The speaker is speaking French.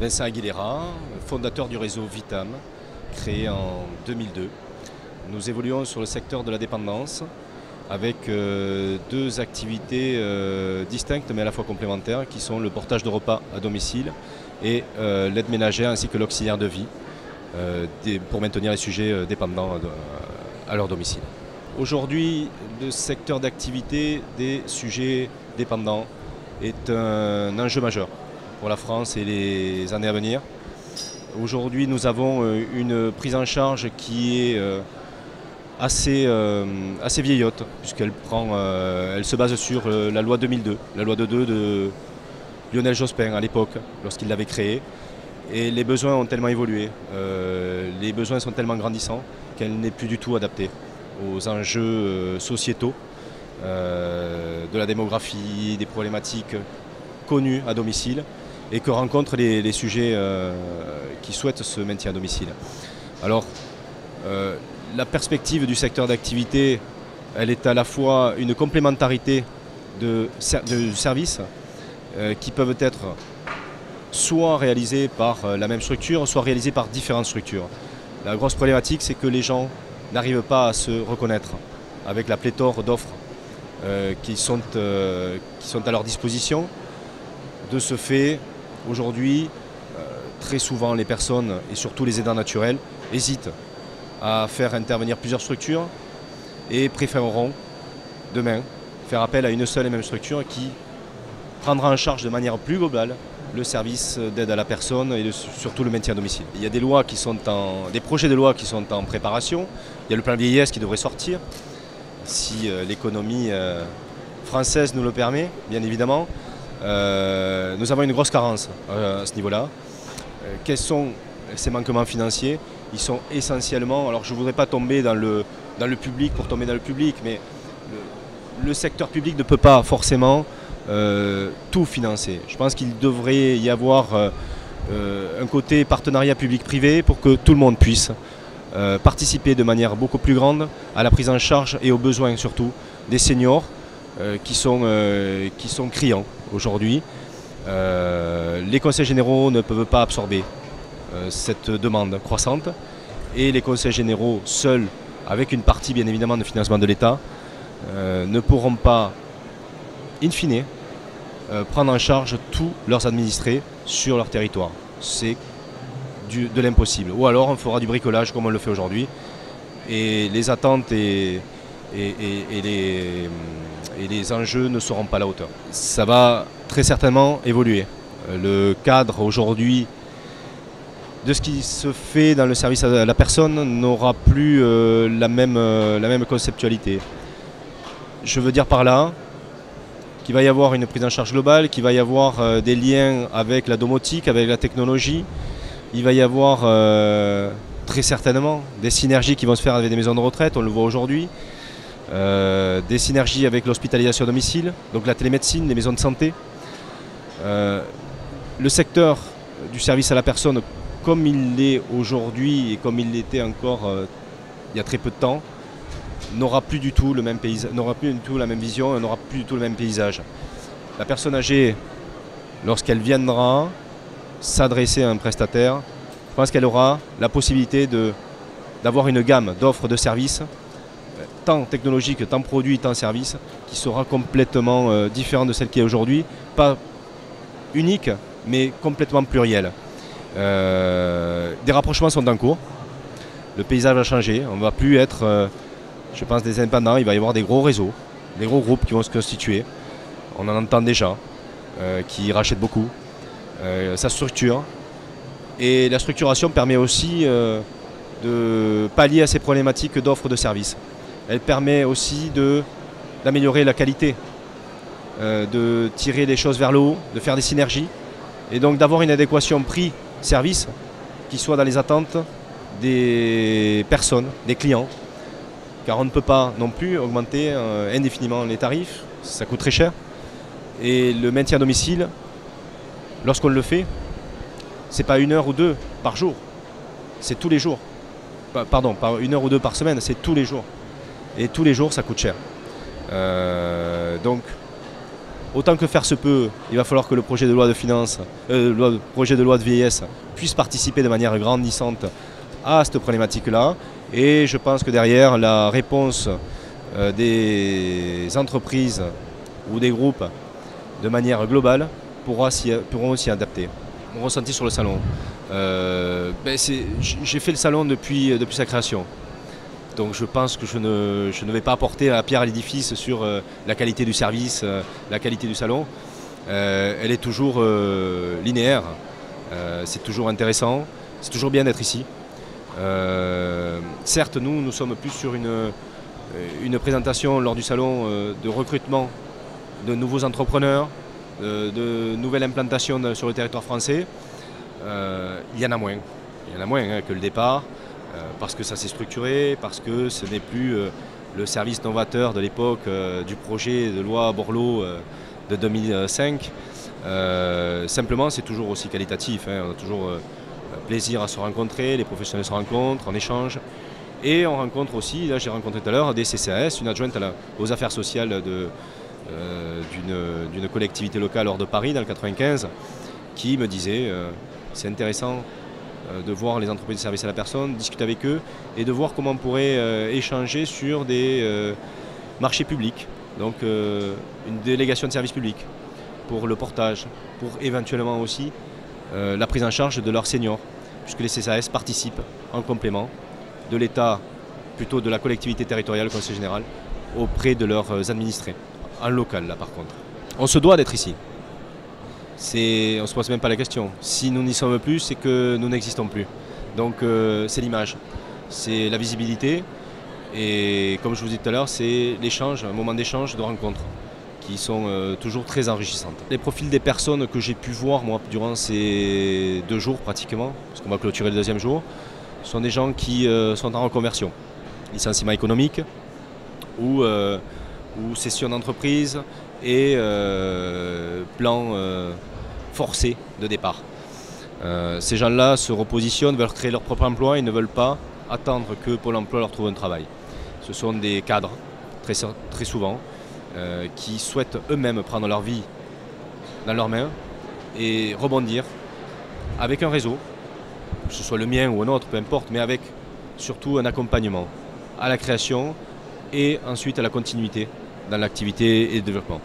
Vincent Aguilera, fondateur du réseau Vitam, créé en 2002. Nous évoluons sur le secteur de la dépendance avec deux activités distinctes mais à la fois complémentaires qui sont le portage de repas à domicile et l'aide ménagère ainsi que l'auxiliaire de vie pour maintenir les sujets dépendants à leur domicile. Aujourd'hui, le secteur d'activité des sujets dépendants est un enjeu majeur pour la France et les années à venir. Aujourd'hui, nous avons une prise en charge qui est assez vieillotte, puisqu'elle elle se base sur la loi 2002, la loi de Lionel Jospin à l'époque, lorsqu'il l'avait créée. Et les besoins ont tellement évolué, les besoins sont tellement grandissants qu'elle n'est plus du tout adaptée aux enjeux sociétaux, de la démographie, des problématiques connues à domicile et que rencontrent les sujets qui souhaitent ce maintien à domicile. Alors, la perspective du secteur d'activité, elle est à la fois une complémentarité de services qui peuvent être soit réalisés par la même structure, soit réalisés par différentes structures. La grosse problématique, c'est que les gens n'arrivent pas à se reconnaître avec la pléthore d'offres qui sont à leur disposition. De ce fait, aujourd'hui, très souvent les personnes, et surtout les aidants naturels, hésitent à faire intervenir plusieurs structures et préféreront demain faire appel à une seule et même structure qui prendra en charge de manière plus globale le service d'aide à la personne et surtout le maintien à domicile. Il y a des projets de loi qui sont en préparation. Il y a le plan vieillesse qui devrait sortir, si l'économie française nous le permet, bien évidemment. Nous avons une grosse carence à ce niveau-là. Quels sont ces manquements financiers? Ils sont essentiellement, alors je ne voudrais pas tomber dans le public pour tomber dans le public, mais le secteur public ne peut pas forcément tout financer. Je pense qu'il devrait y avoir un côté partenariat public-privé pour que tout le monde puisse participer de manière beaucoup plus grande à la prise en charge et aux besoins surtout des seniors qui sont criants aujourd'hui. Les conseils généraux ne peuvent pas absorber cette demande croissante et les conseils généraux seuls, avec une partie bien évidemment de financement de l'État, ne pourront pas, in fine, prendre en charge tous leurs administrés sur leur territoire. C'est de l'impossible. Ou alors on fera du bricolage comme on le fait aujourd'hui et les attentes et les enjeux ne seront pas à la hauteur. Ça va très certainement évoluer. Le cadre aujourd'hui de ce qui se fait dans le service à la personne n'aura plus la même conceptualité. Je veux dire par là qu'il va y avoir une prise en charge globale, qu'il va y avoir des liens avec la domotique, avec la technologie. Il va y avoir très certainement des synergies qui vont se faire avec des maisons de retraite, on le voit aujourd'hui. Des synergies avec l'hospitalisation à domicile, donc la télémédecine, les maisons de santé. Le secteur du service à la personne, comme il l'est aujourd'hui et comme il l'était encore il y a très peu de temps, n'aura plus du tout le même paysage, n'aura plus du tout la même vision, n'aura plus du tout le même paysage. La personne âgée, lorsqu'elle viendra s'adresser à un prestataire, je pense qu'elle aura la possibilité d'avoir une gamme d'offres de services, tant technologiques, tant produits, tant services, qui sera complètement différente de celle qui est aujourd'hui, pas unique, mais complètement plurielle. Des rapprochements sont en cours, le paysage va changer, on ne va plus être, je pense, des indépendants, il va y avoir des gros réseaux, des gros groupes qui vont se constituer, on en entend déjà, qui rachètent beaucoup, ça structure, et la structuration permet aussi de pallier à ces problématiques d'offres de services. Elle permet aussi d'améliorer la qualité, de tirer les choses vers le haut, de faire des synergies et donc d'avoir une adéquation prix-service qui soit dans les attentes des personnes, des clients. Car on ne peut pas non plus augmenter indéfiniment les tarifs, ça coûte très cher. Et le maintien à domicile, lorsqu'on le fait, c'est pas 1 heure ou 2 par jour, c'est tous les jours. Pardon, pas 1 heure ou 2 par semaine, c'est tous les jours. Et tous les jours, ça coûte cher. Donc, autant que faire se peut, il va falloir que le projet de loi de finances, projet de loi de vieillesse puisse participer de manière grandissante à cette problématique-là. Et je pense que derrière, la réponse des entreprises ou des groupes de manière globale pourront s'y adapter. Mon ressenti sur le salon, j'ai fait le salon depuis sa création. Donc je pense que je ne vais pas apporter la pierre à l'édifice sur la qualité du service, la qualité du salon. Elle est toujours linéaire, c'est toujours intéressant, c'est toujours bien d'être ici. Certes, nous sommes plus sur une présentation lors du salon de recrutement de nouveaux entrepreneurs, de nouvelles implantations sur le territoire français. Il y en a moins que le départ. Parce que ça s'est structuré, parce que ce n'est plus le service novateur de l'époque du projet de loi Borloo de 2005. Simplement, c'est toujours aussi qualitatif. On a toujours plaisir à se rencontrer, les professionnels se rencontrent, on échange. Et on rencontre aussi, là j'ai rencontré tout à l'heure, des CCAS, une adjointe aux affaires sociales d'une collectivité locale hors de Paris, dans le 95, qui me disait c'est intéressant de voir les entreprises de services à la personne, discuter avec eux et de voir comment on pourrait échanger sur des marchés publics, donc une délégation de services publics pour le portage, pour éventuellement aussi la prise en charge de leurs seniors, puisque les CCAS participent en complément de l'État, plutôt de la collectivité territoriale, conseil général, auprès de leurs administrés, en local là par contre. On se doit d'être ici. On ne se pose même pas la question. Si nous n'y sommes plus, c'est que nous n'existons plus. Donc c'est l'image, c'est la visibilité et comme je vous disais tout à l'heure, c'est l'échange, un moment d'échange, de rencontre qui sont toujours très enrichissantes. Les profils des personnes que j'ai pu voir moi durant ces 2 jours pratiquement, parce qu'on va clôturer le 2e jour, sont des gens qui sont en reconversion, licenciement économique ou cession d'entreprise et plan forcé de départ. Ces gens-là se repositionnent, veulent créer leur propre emploi et ne veulent pas attendre que Pôle emploi leur trouve un travail. Ce sont des cadres, très souvent, qui souhaitent eux-mêmes prendre leur vie dans leurs mains et rebondir avec un réseau, que ce soit le mien ou un autre, peu importe, mais avec surtout un accompagnement à la création et ensuite à la continuité dans l'activité et le développement.